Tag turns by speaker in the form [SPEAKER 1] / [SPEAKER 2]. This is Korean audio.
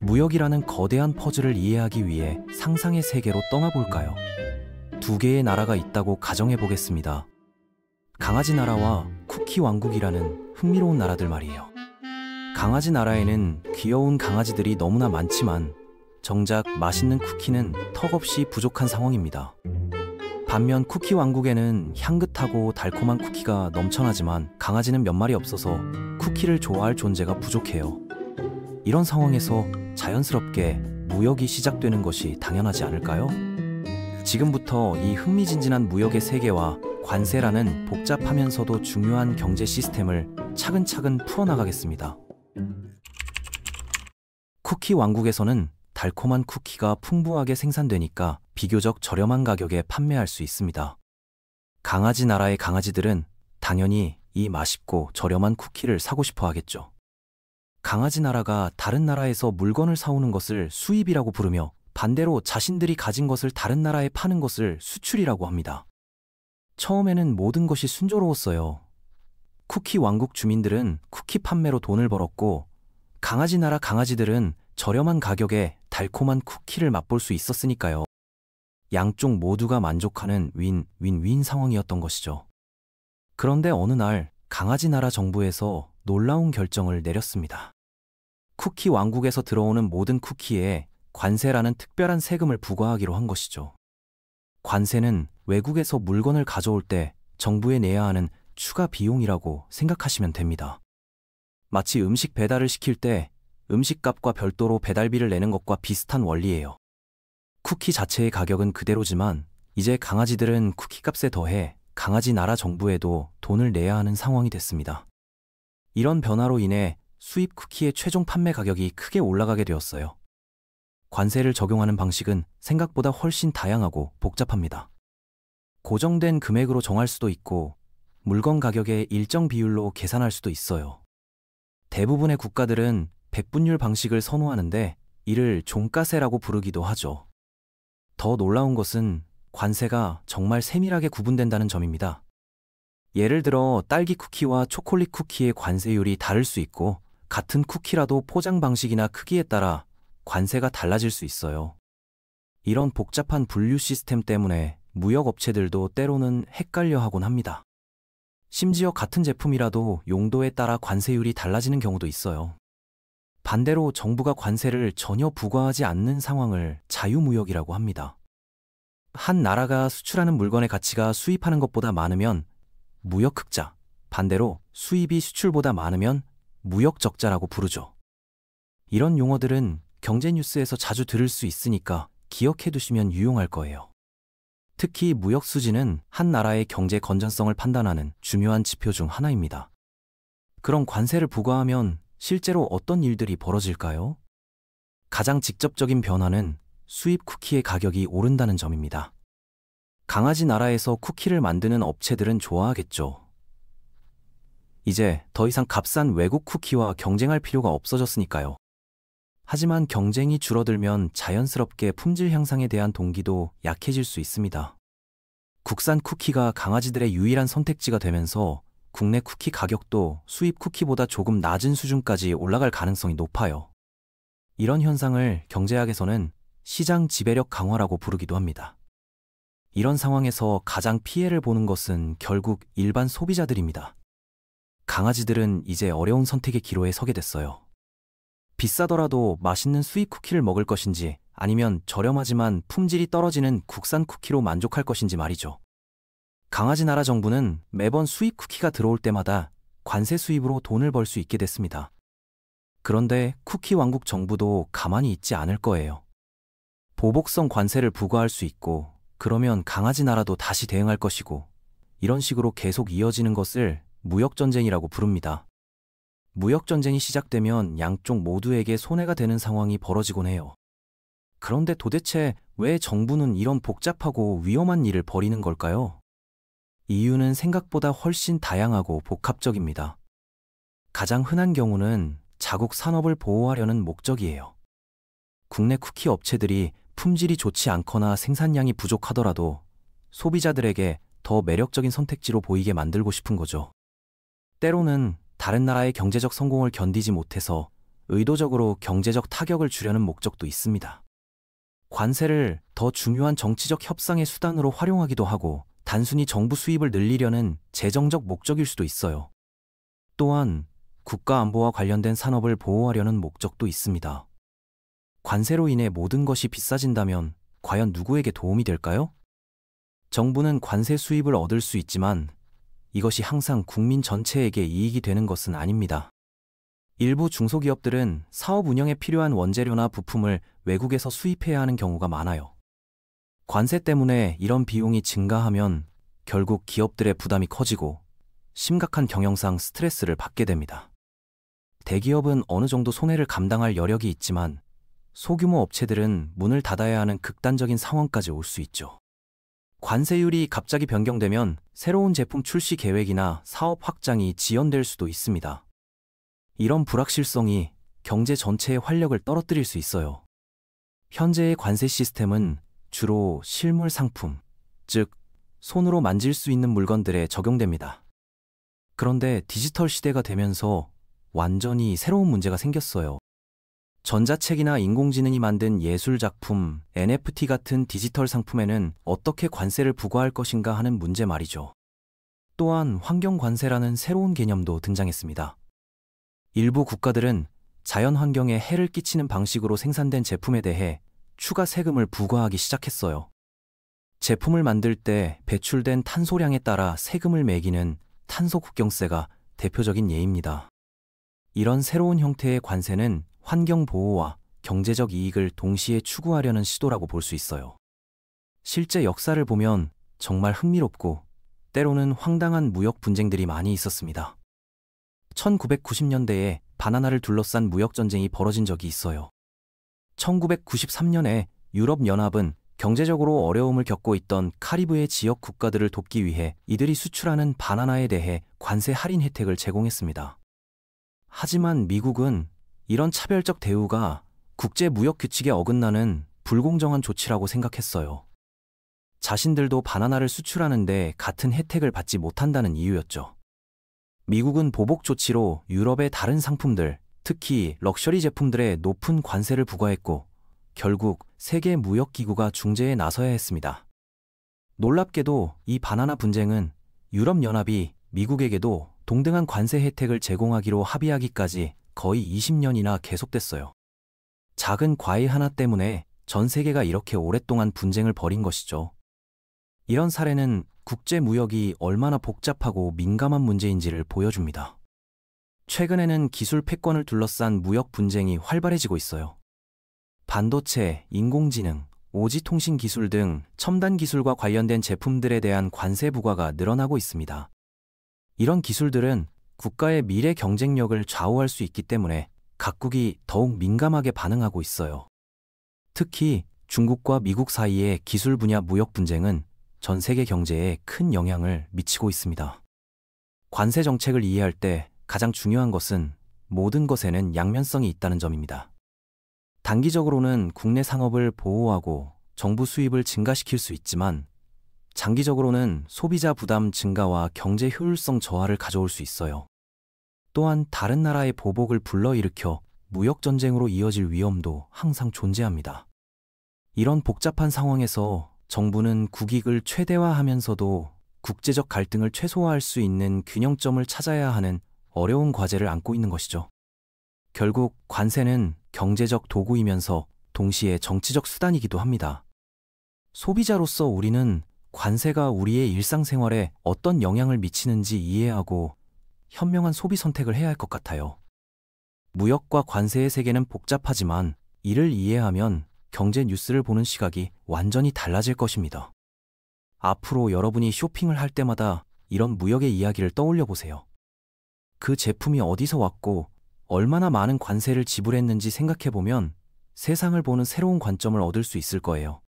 [SPEAKER 1] 무역이라는 거대한 퍼즐을 이해하기 위해 상상의 세계로 떠나볼까요? 두 개의 나라가 있다고 가정해 보겠습니다. 강아지 나라와 쿠키 왕국이라는 흥미로운 나라들 말이에요. 강아지 나라에는 귀여운 강아지들이 너무나 많지만 정작 맛있는 쿠키는 턱없이 부족한 상황입니다. 반면 쿠키 왕국에는 향긋하고 달콤한 쿠키가 넘쳐나지만 강아지는 몇 마리 없어서 쿠키를 좋아할 존재가 부족해요. 이런 상황에서 자연스럽게 무역이 시작되는 것이 당연하지 않을까요? 지금부터 이 흥미진진한 무역의 세계와 관세라는 복잡하면서도 중요한 경제 시스템을 차근차근 풀어나가겠습니다. 쿠키 왕국에서는 달콤한 쿠키가 풍부하게 생산되니까 비교적 저렴한 가격에 판매할 수 있습니다. 강아지 나라의 강아지들은 당연히 이 맛있고 저렴한 쿠키를 사고 싶어 하겠죠. 강아지 나라가 다른 나라에서 물건을 사오는 것을 수입이라고 부르며 반대로 자신들이 가진 것을 다른 나라에 파는 것을 수출이라고 합니다. 처음에는 모든 것이 순조로웠어요. 쿠키 왕국 주민들은 쿠키 판매로 돈을 벌었고 강아지 나라 강아지들은 저렴한 가격에 달콤한 쿠키를 맛볼 수 있었으니까요. 양쪽 모두가 만족하는 윈윈윈 상황이었던 것이죠. 그런데 어느 날 강아지 나라 정부에서 놀라운 결정을 내렸습니다. 쿠키 왕국에서 들어오는 모든 쿠키에 관세라는 특별한 세금을 부과하기로 한 것이죠. 관세는 외국에서 물건을 가져올 때 정부에 내야 하는 추가 비용이라고 생각하시면 됩니다. 마치 음식 배달을 시킬 때 음식값과 별도로 배달비를 내는 것과 비슷한 원리예요. 쿠키 자체의 가격은 그대로지만 이제 강아지들은 쿠키값에 더해 강아지 나라 정부에도 돈을 내야 하는 상황이 됐습니다. 이런 변화로 인해 수입 쿠키의 최종 판매 가격이 크게 올라가게 되었어요. 관세를 적용하는 방식은 생각보다 훨씬 다양하고 복잡합니다. 고정된 금액으로 정할 수도 있고 물건 가격의 일정 비율로 계산할 수도 있어요. 대부분의 국가들은 백분율 방식을 선호하는데 이를 종가세라고 부르기도 하죠. 더 놀라운 것은 관세가 정말 세밀하게 구분된다는 점입니다. 예를 들어 딸기 쿠키와 초콜릿 쿠키의 관세율이 다를 수 있고 같은 쿠키라도 포장 방식이나 크기에 따라 관세가 달라질 수 있어요. 이런 복잡한 분류 시스템 때문에 무역업체들도 때로는 헷갈려 하곤 합니다. 심지어 같은 제품이라도 용도에 따라 관세율이 달라지는 경우도 있어요. 반대로 정부가 관세를 전혀 부과하지 않는 상황을 자유무역이라고 합니다. 한 나라가 수출하는 물건의 가치가 수입하는 것보다 많으면 무역흑자, 반대로 수입이 수출보다 많으면 무역적자라고 부르죠. 이런 용어들은 경제 뉴스에서 자주 들을 수 있으니까 기억해 두시면 유용할 거예요. 특히 무역 수지는 한 나라의 경제 건전성을 판단하는 중요한 지표 중 하나입니다. 그럼 관세를 부과하면 실제로 어떤 일들이 벌어질까요? 가장 직접적인 변화는 수입 쿠키의 가격이 오른다는 점입니다. 강아지 나라에서 쿠키를 만드는 업체들은 좋아하겠죠. 이제 더 이상 값싼 외국 쿠키와 경쟁할 필요가 없어졌으니까요. 하지만 경쟁이 줄어들면 자연스럽게 품질 향상에 대한 동기도 약해질 수 있습니다. 국산 쿠키가 강아지들의 유일한 선택지가 되면서 국내 쿠키 가격도 수입 쿠키보다 조금 낮은 수준까지 올라갈 가능성이 높아요. 이런 현상을 경제학에서는 시장 지배력 강화라고 부르기도 합니다. 이런 상황에서 가장 피해를 보는 것은 결국 일반 소비자들입니다. 강아지들은 이제 어려운 선택의 기로에 서게 됐어요. 비싸더라도 맛있는 수입 쿠키를 먹을 것인지 아니면 저렴하지만 품질이 떨어지는 국산 쿠키로 만족할 것인지 말이죠. 강아지 나라 정부는 매번 수입 쿠키가 들어올 때마다 관세 수입으로 돈을 벌 수 있게 됐습니다. 그런데 쿠키 왕국 정부도 가만히 있지 않을 거예요. 보복성 관세를 부과할 수 있고 그러면 강아지 나라도 다시 대응할 것이고 이런 식으로 계속 이어지는 것을 무역전쟁이라고 부릅니다. 무역전쟁이 시작되면 양쪽 모두에게 손해가 되는 상황이 벌어지곤 해요. 그런데 도대체 왜 정부는 이런 복잡하고 위험한 일을 벌이는 걸까요? 이유는 생각보다 훨씬 다양하고 복합적입니다. 가장 흔한 경우는 자국 산업을 보호하려는 목적이에요. 국내 쿠키 업체들이 품질이 좋지 않거나 생산량이 부족하더라도 소비자들에게 더 매력적인 선택지로 보이게 만들고 싶은 거죠. 때로는 다른 나라의 경제적 성공을 견디지 못해서 의도적으로 경제적 타격을 주려는 목적도 있습니다. 관세를 더 중요한 정치적 협상의 수단으로 활용하기도 하고 단순히 정부 수입을 늘리려는 재정적 목적일 수도 있어요. 또한 국가 안보와 관련된 산업을 보호하려는 목적도 있습니다. 관세로 인해 모든 것이 비싸진다면 과연 누구에게 도움이 될까요? 정부는 관세 수입을 얻을 수 있지만 이것이 항상 국민 전체에게 이익이 되는 것은 아닙니다. 일부 중소기업들은 사업 운영에 필요한 원재료나 부품을 외국에서 수입해야 하는 경우가 많아요. 관세 때문에 이런 비용이 증가하면 결국 기업들의 부담이 커지고 심각한 경영상 스트레스를 받게 됩니다. 대기업은 어느 정도 손해를 감당할 여력이 있지만 소규모 업체들은 문을 닫아야 하는 극단적인 상황까지 올 수 있죠. 관세율이 갑자기 변경되면 새로운 제품 출시 계획이나 사업 확장이 지연될 수도 있습니다. 이런 불확실성이 경제 전체의 활력을 떨어뜨릴 수 있어요. 현재의 관세 시스템은 주로 실물 상품, 즉 손으로 만질 수 있는 물건들에 적용됩니다. 그런데 디지털 시대가 되면서 완전히 새로운 문제가 생겼어요. 전자책이나 인공지능이 만든 예술 작품, NFT 같은 디지털 상품에는 어떻게 관세를 부과할 것인가 하는 문제 말이죠. 또한 환경 관세라는 새로운 개념도 등장했습니다. 일부 국가들은 자연 환경에 해를 끼치는 방식으로 생산된 제품에 대해 추가 세금을 부과하기 시작했어요. 제품을 만들 때 배출된 탄소량에 따라 세금을 매기는 탄소 국경세가 대표적인 예입니다. 이런 새로운 형태의 관세는 환경 보호와 경제적 이익을 동시에 추구하려는 시도라고 볼 수 있어요. 실제 역사를 보면 정말 흥미롭고 때로는 황당한 무역 분쟁들이 많이 있었습니다. 1990년대에 바나나를 둘러싼 무역 전쟁이 벌어진 적이 있어요. 1993년에 유럽연합은 경제적으로 어려움을 겪고 있던 카리브해 지역 국가들을 돕기 위해 이들이 수출하는 바나나에 대해 관세 할인 혜택을 제공했습니다. 하지만 미국은 이런 차별적 대우가 국제 무역 규칙에 어긋나는 불공정한 조치라고 생각했어요. 자신들도 바나나를 수출하는데 같은 혜택을 받지 못한다는 이유였죠. 미국은 보복 조치로 유럽의 다른 상품들, 특히 럭셔리 제품들에 높은 관세를 부과했고 결국 세계 무역기구가 중재에 나서야 했습니다. 놀랍게도 이 바나나 분쟁은 유럽연합이 미국에게도 동등한 관세 혜택을 제공하기로 합의하기까지 거의 20년이나 계속됐어요. 작은 과일 하나 때문에 전 세계가 이렇게 오랫동안 분쟁을 벌인 것이죠. 이런 사례는 국제 무역이 얼마나 복잡하고 민감한 문제인지를 보여줍니다. 최근에는 기술 패권을 둘러싼 무역 분쟁이 활발해지고 있어요. 반도체, 인공지능, 오지통신 기술 등 첨단 기술과 관련된 제품들에 대한 관세 부과가 늘어나고 있습니다. 이런 기술들은 국가의 미래 경쟁력을 좌우할 수 있기 때문에 각국이 더욱 민감하게 반응하고 있어요. 특히 중국과 미국 사이의 기술 분야 무역 분쟁은 전 세계 경제에 큰 영향을 미치고 있습니다. 관세 정책을 이해할 때 가장 중요한 것은 모든 것에는 양면성이 있다는 점입니다. 단기적으로는 국내 산업을 보호하고 정부 수입을 증가시킬 수 있지만 장기적으로는 소비자 부담 증가와 경제 효율성 저하를 가져올 수 있어요. 또한 다른 나라의 보복을 불러일으켜 무역 전쟁으로 이어질 위험도 항상 존재합니다. 이런 복잡한 상황에서 정부는 국익을 최대화하면서도 국제적 갈등을 최소화할 수 있는 균형점을 찾아야 하는 어려운 과제를 안고 있는 것이죠. 결국 관세는 경제적 도구이면서 동시에 정치적 수단이기도 합니다. 소비자로서 우리는 관세가 우리의 일상생활에 어떤 영향을 미치는지 이해하고 현명한 소비 선택을 해야 할 것 같아요. 무역과 관세의 세계는 복잡하지만 이를 이해하면 경제 뉴스를 보는 시각이 완전히 달라질 것입니다. 앞으로 여러분이 쇼핑을 할 때마다 이런 무역의 이야기를 떠올려 보세요. 그 제품이 어디서 왔고 얼마나 많은 관세를 지불했는지 생각해 보면 세상을 보는 새로운 관점을 얻을 수 있을 거예요.